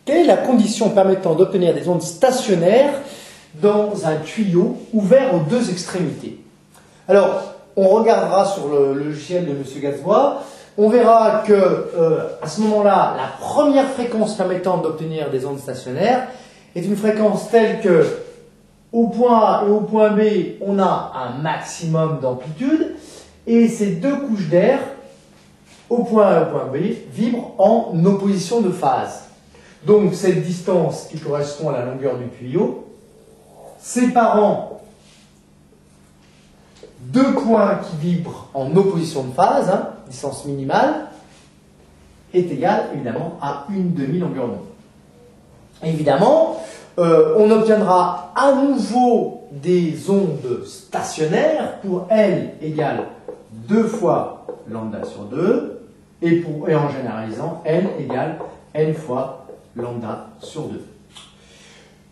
Quelle est la condition permettant d'obtenir des ondes stationnaires dans un tuyau ouvert aux deux extrémités? Alors, on regardera sur le logiciel de M. Gazbois, on verra que à ce moment-là, la première fréquence permettant d'obtenir des ondes stationnaires est une fréquence telle que au point A et au point B, on a un maximum d'amplitude et ces deux couches d'air, au point A et au point B, vibrent en opposition de phase. Donc cette distance qui correspond à la longueur du tuyau, séparant deux points qui vibrent en opposition de phase, distance minimale, est égale évidemment à une demi-longueur d'onde. Évidemment, on obtiendra à nouveau des ondes stationnaires pour L égale 2 fois lambda sur 2 et en généralisant L égale N fois lambda sur 2.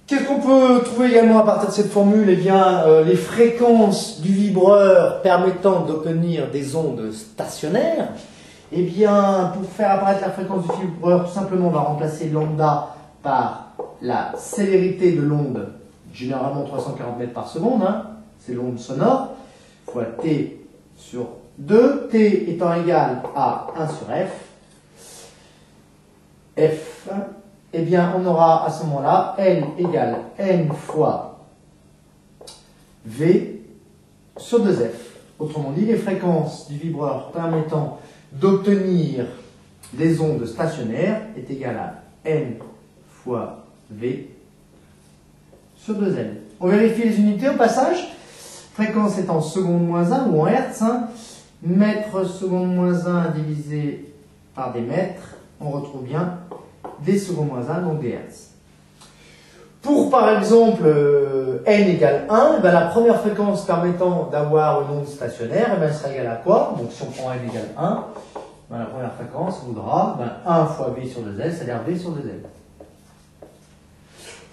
Qu'est-ce qu'on peut trouver également à partir de cette formule? Eh bien, les fréquences du vibreur permettant d'obtenir des ondes stationnaires. Eh bien, pour faire apparaître la fréquence du vibreur, tout simplement, on va remplacer lambda par la célérité de l'onde, généralement 340 mètres par seconde, c'est l'onde sonore, fois t sur 2, t étant égal à 1 sur f, eh bien on aura à ce moment-là L égale N fois V sur 2F. Autrement dit, les fréquences du vibreur permettant d'obtenir des ondes stationnaires est égale à N fois V sur 2L. On vérifie les unités au passage. Fréquence est en seconde moins 1 ou en hertz. Mètre seconde moins 1 divisé par des mètres. On retrouve bien des secondes moins 1, donc des hertz. Pour par exemple n égale 1, la première fréquence permettant d'avoir une onde stationnaire sera égale à quoi? Donc si on prend n égale 1, la première fréquence voudra 1 fois V sur 2L, c'est-à-dire V sur 2L.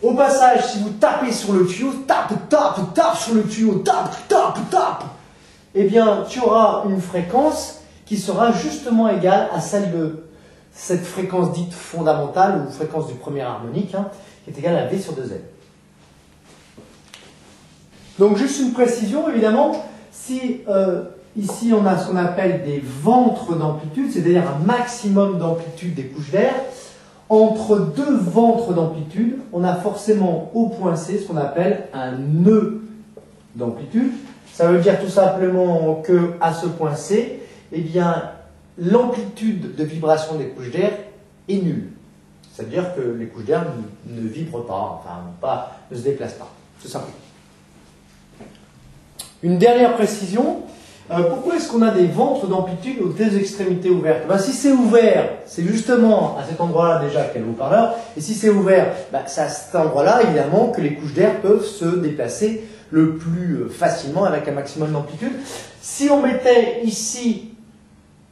Au passage, si vous tapez sur le tuyau, tape sur le tuyau, tape, eh bien, tu auras une fréquence qui sera justement égale à celle de cette fréquence dite fondamentale ou fréquence du premier harmonique, qui est égale à V sur 2L. Donc, juste une précision, évidemment, si ici on a ce qu'on appelle des ventres d'amplitude, c'est-à-dire un maximum d'amplitude des couches d'air, entre deux ventres d'amplitude, on a forcément au point C ce qu'on appelle un nœud d'amplitude. Ça veut dire tout simplement qu'à ce point C, eh bien, l'amplitude de vibration des couches d'air est nulle. C'est-à-dire que les couches d'air ne vibrent pas, ne se déplacent pas, tout simplement. Une dernière précision. Pourquoi est-ce qu'on a des ventres d'amplitude aux deux extrémités ouvertes? Si c'est ouvert, c'est justement à cet endroit-là déjà qu'il y a le haut-parleur. Et si c'est ouvert, c'est à cet endroit-là, évidemment, que les couches d'air peuvent se déplacer le plus facilement avec un maximum d'amplitude. Si on mettait ici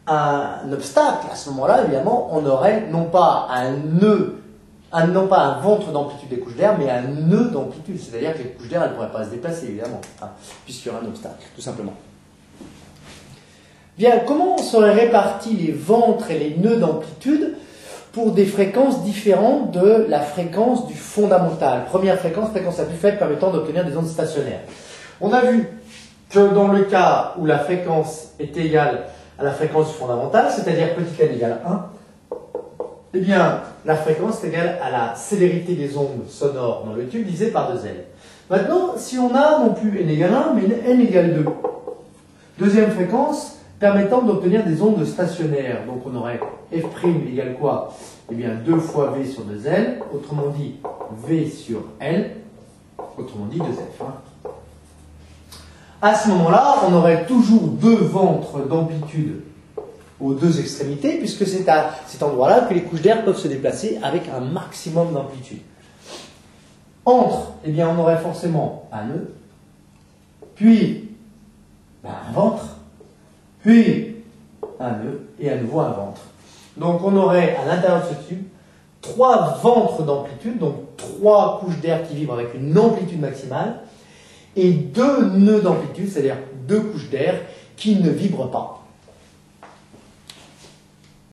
un obstacle, à ce moment-là, évidemment, on aurait non pas un ventre d'amplitude des couches d'air, mais un nœud d'amplitude. C'est-à-dire que les couches d'air, elles ne pourraient pas se déplacer, évidemment, puisqu'il y aura un obstacle, tout simplement. Bien, comment seraient répartis les ventres et les nœuds d'amplitude pour des fréquences différentes de la fréquence du fondamental? Première fréquence la plus faible permettant d'obtenir des ondes stationnaires. On a vu que dans le cas où la fréquence est égale à la fréquence fondamentale, c'est-à-dire petit n égale 1, eh bien, la fréquence est égale à la célérité des ondes sonores dans le tube divisé par 2L. Maintenant, si on a non plus n égale 1, mais n égale 2, deuxième fréquence permettant d'obtenir des ondes stationnaires. Donc on aurait f' égale quoi? Eh bien 2 fois V sur 2L, autrement dit V sur L, autrement dit 2F. À ce moment-là, on aurait toujours deux ventres d'amplitude aux deux extrémités, puisque c'est à cet endroit-là que les couches d'air peuvent se déplacer avec un maximum d'amplitude. Entre, eh bien on aurait forcément un nœud, puis un ventre, puis un nœud et à nouveau un ventre. Donc on aurait à l'intérieur de ce tube 3 ventres d'amplitude, donc 3 couches d'air qui vibrent avec une amplitude maximale, et 2 nœuds d'amplitude, c'est-à-dire 2 couches d'air qui ne vibrent pas.